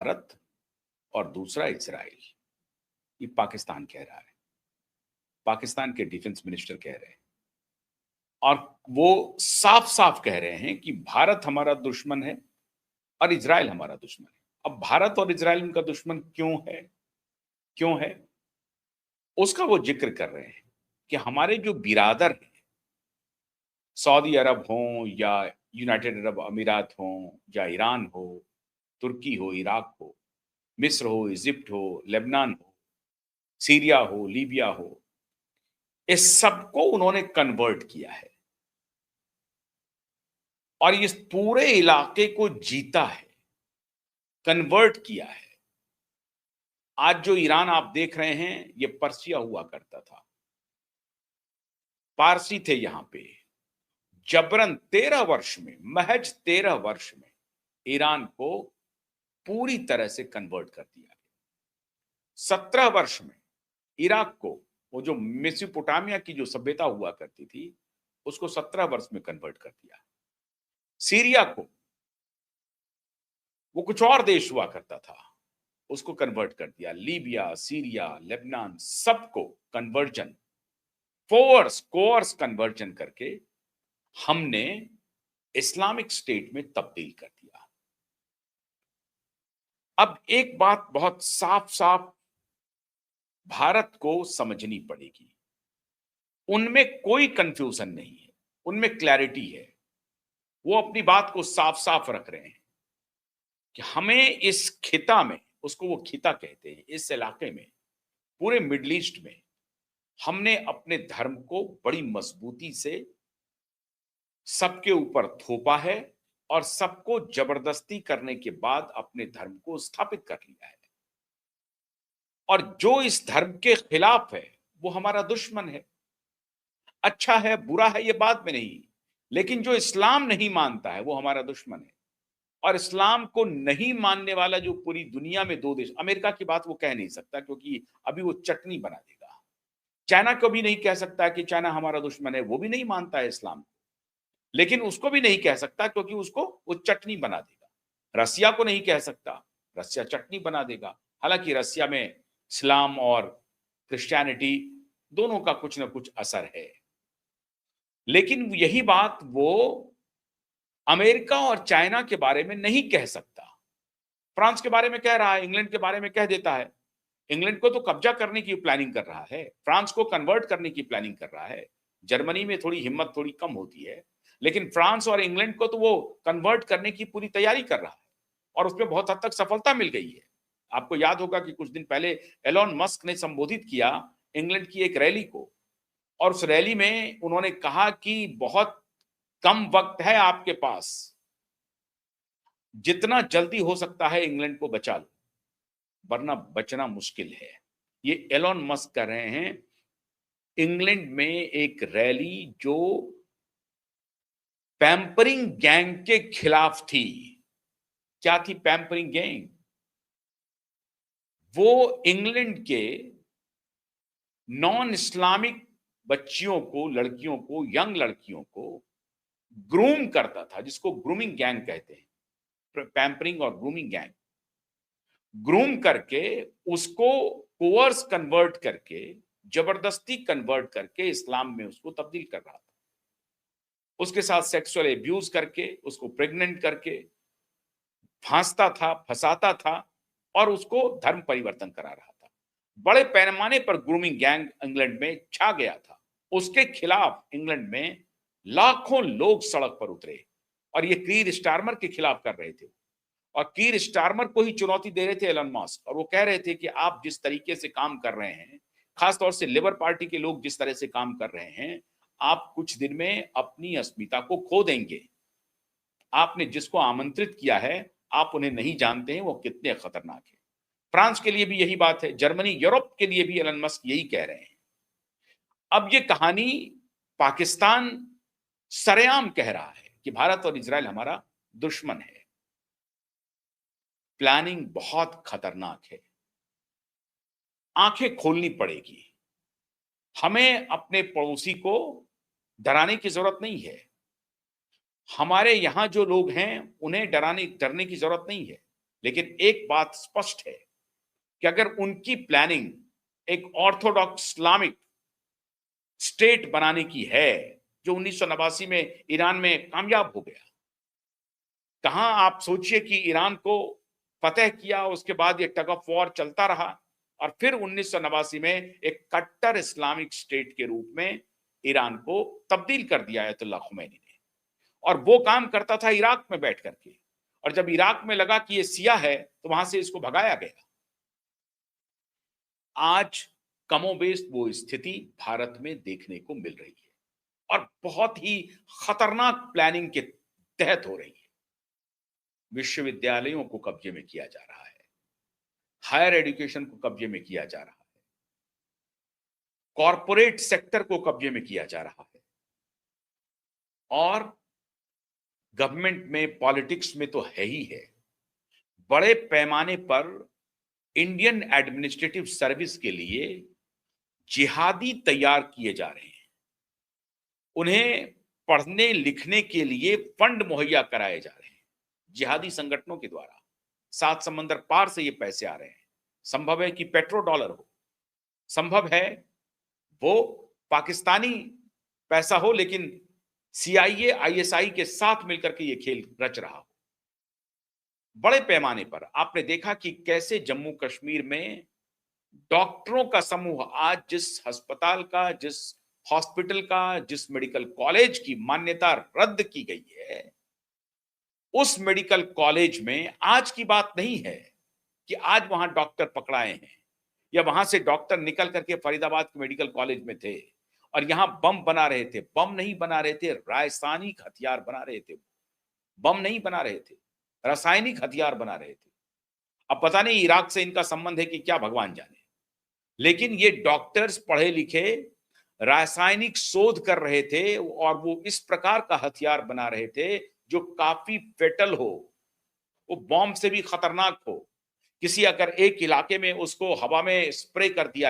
भारत और दूसरा इज़राइल। ये पाकिस्तान कह रहा है। पाकिस्तान के डिफेंस मिनिस्टर कह रहे हैं और वो साफ-साफ कह रहे हैं कि भारत हमारा दुश्मन है और इज़राइल हमारा दुश्मन है। अब भारत और इज़राइल उनका दुश्मन क्यों है? क्यों है? उसका वो ज़िक्र कर रहे हैं कि हमारे जो बिरादर हैं, सऊदी अरब हों या यूनाइटेड अरब अमीरात हों या ईरान हो, तुर्की हो, इराक हो, मिस्र हो, इजिप्ट हो, लेबनान हो, सीरिया हो, लीबिया हो, इस सबको उन्होंने कन्वर्ट किया है और इस पूरे इलाके को जीता है, कन्वर्ट किया है। आज जो ईरान आप देख रहे हैं, ये पर्शिया हुआ करता था। पारसी थे यहां पे। जबरन 13 वर्ष में, महज 13 वर्ष में ईरान को पूरी तरह से कन्वर्ट कर दिया गया। 17 वर्ष में इराक को, वो जो मेसोपोटामिया की जो सभ्यता हुआ करती थी, उसको 17 वर्ष में कन्वर्ट कर दिया। सीरिया को, वो कुछ और देश हुआ करता था, उसको कन्वर्ट कर दिया। लीबिया, सीरिया, लेबनान, सबको कन्वर्जन, कोर्स कन्वर्जन करके हमने इस्लामिक स्टेट में तब्दील कर दिया। अब एक बात बहुत साफ-साफ भारत को समझनी पड़ेगी। उनमें कोई कंफ्यूजन नहीं है, उनमें क्लैरिटी है। वो अपनी बात को साफ-साफ रख रहे हैं कि हमें इस खिता में, उसको वो खिता कहते हैं, इस इलाके में, पूरे मिडल ईस्ट में हमने अपने धर्म को बड़ी मजबूती से सबके ऊपर थोपा है और सबको जबरदस्ती करने के बाद अपने धर्म को स्थापित कर लिया है। और जो इस धर्म के खिलाफ है, वो हमारा दुश्मन है। अच्छा है, बुरा है, ये बात में नहीं, लेकिन जो इस्लाम नहीं मानता है, वो हमारा दुश्मन है। और इस्लाम को नहीं मानने वाला जो पूरी दुनिया में 2 देश, अमेरिका की बात वो कह नहीं सकता क्योंकि अभी वो चटनी बना देगा। चाइना को भी नहीं कह सकता कि चाइना हमारा दुश्मन है, वो भी नहीं मानता है इस्लाम को। लेकिन उसको भी नहीं कह सकता क्योंकि उसको वो चटनी बना देगा। रसिया को नहीं कह सकता, रसिया चटनी बना देगा। हालाँकि रसिया में इस्लाम और क्रिश्चियनिटी दोनों का कुछ न कुछ असर है। लेकिन यही बात वो अमेरिका और चाइना के बारे में नहीं कह सकता। फ्रांस के बारे में कह रहा है, इंग्लैंड के बारे में कह देता है। इंग्लैंड को तो कब्जा करने की प्लानिंग कर रहा है, फ्रांस को कन्वर्ट करने की प्लानिंग कर रहा है। जर्मनी में थोड़ी हिम्मत थोड़ी कम होती है, लेकिन फ्रांस और इंग्लैंड को तो वो कन्वर्ट करने की पूरी तैयारी कर रहा है और उसमें बहुत हद तक सफलता मिल गई है। आपको याद होगा कि कुछ दिन पहले एलोन मस्क ने संबोधित किया इंग्लैंड की एक रैली को और उस रैली में उन्होंने कहा कि बहुत कम वक्त है आपके पास, जितना जल्दी हो सकता है इंग्लैंड को बचा लो, वरना बचना मुश्किल है। ये एलोन मस्क कर रहे हैं। इंग्लैंड में एक रैली जो पैम्परिंग गैंग के खिलाफ थी। क्या थी पैम्परिंग गैंग? वो इंग्लैंड के नॉन इस्लामिक बच्चियों को, लड़कियों को, यंग लड़कियों को ग्रूम करता था, जिसको ग्रूमिंग गैंग कहते हैं। पैम्परिंग और ग्रूमिंग गैंग, ग्रूम करके उसको कोर्स कन्वर्ट करके, जबरदस्ती कन्वर्ट करके इस्लाम में उसको तब्दील कर रहा था। उसके साथ सेक्सुअल एब्यूज करके, उसको प्रेग्नेंट करके फांसता था, फंसाता था और उसको धर्म परिवर्तन करा रहा था। बड़े पैमाने पर ग्रूमिंग गैंग इंग्लैंड में छा गया था। उसके खिलाफ इंग्लैंड में लाखों लोग सड़क पर उतरे और ये कीर स्टारमर के खिलाफ कर रहे थे और कीर स्टारमर को ही चुनौती दे रहे थे एलन मस्क। और वो कह रहे थे कि आप जिस तरीके से काम कर रहे हैं, खासतौर से लेबर पार्टी के लोग जिस तरह से काम कर रहे हैं, आप कुछ दिन में अपनी अस्मिता को खो देंगे। आपने जिसको आमंत्रित किया है, आप उन्हें नहीं जानते हैं वो कितने खतरनाक हैं। फ्रांस के लिए भी यही बात है, जर्मनी, यूरोप के लिए भी एलन मस्क यही कह रहे हैं। अब ये कहानी पाकिस्तान सरेआम कह रहा है कि भारत और इजराइल हमारा दुश्मन है। प्लानिंग बहुत खतरनाक है। आंखें खोलनी पड़ेगी। हमें अपने पड़ोसी को डराने की जरूरत नहीं है। हमारे यहां जो लोग हैं उन्हें डरने की जरूरत नहीं है। लेकिन एक बात स्पष्ट है कि अगर उनकी प्लानिंग एक ऑर्थोडॉक्स इस्लामिक स्टेट बनाने की है, जो 1989 में ईरान में कामयाब हो गया। कहां आप सोचिए कि ईरान को फतेह किया, उसके बाद ये टग ऑफ वॉर चलता रहा और फिर 1989 में एक कट्टर इस्लामिक स्टेट के रूप में ईरान को तब्दील कर दिया अयतुल्लाह खुमैनी ने। और वो काम करता था इराक में बैठ करके, और जब इराक में लगा कि ये सिया है तो वहां से इसको भगाया गया। आज कमोबेश वो स्थिति भारत में देखने को मिल रही है और बहुत ही खतरनाक प्लानिंग के तहत हो रही है। विश्वविद्यालयों को कब्जे में किया जा रहा है, हायर एजुकेशन को कब्जे में किया जा रहा है, कॉरपोरेट सेक्टर को कब्जे में किया जा रहा है, और गवर्नमेंट में पॉलिटिक्स में तो है ही है। बड़े पैमाने पर इंडियन एडमिनिस्ट्रेटिव सर्विस के लिए जिहादी तैयार किए जा रहे हैं। उन्हें पढ़ने लिखने के लिए फंड मुहैया कराए जा रहे हैं जिहादी संगठनों के द्वारा। 7 समंदर पार से ये पैसे आ रहे हैं। संभव है कि पेट्रो डॉलर हो, संभव है वो पाकिस्तानी पैसा हो, लेकिन CIA ISI के साथ मिलकर के ये खेल रच रहा हो। बड़े पैमाने पर आपने देखा कि कैसे जम्मू कश्मीर में डॉक्टरों का समूह आज जिस अस्पताल का, जिस हॉस्पिटल का, जिस मेडिकल कॉलेज की मान्यता रद्द की गई है, उस मेडिकल कॉलेज में आज की बात नहीं है कि आज वहां डॉक्टर पकड़ाए हैं या वहां से डॉक्टर निकल करके फरीदाबाद के मेडिकल कॉलेज में थे और यहां बम बना रहे थे। बम नहीं बना रहे थे, रासायनिक हथियार बना रहे थे। बम नहीं बना रहे थे, रासायनिक हथियार बना रहे थे। अब पता नहीं इराक से इनका संबंध है कि क्या, भगवान जाने। लेकिन ये डॉक्टर्स पढ़े लिखे रासायनिक शोध कर रहे थे और वो इस प्रकार का हथियार बना रहे थे जो काफी फेटल हो, वो बॉम्ब से भी खतरनाक हो। किसी अगर एक इलाके में उसको हवा में स्प्रे कर दिया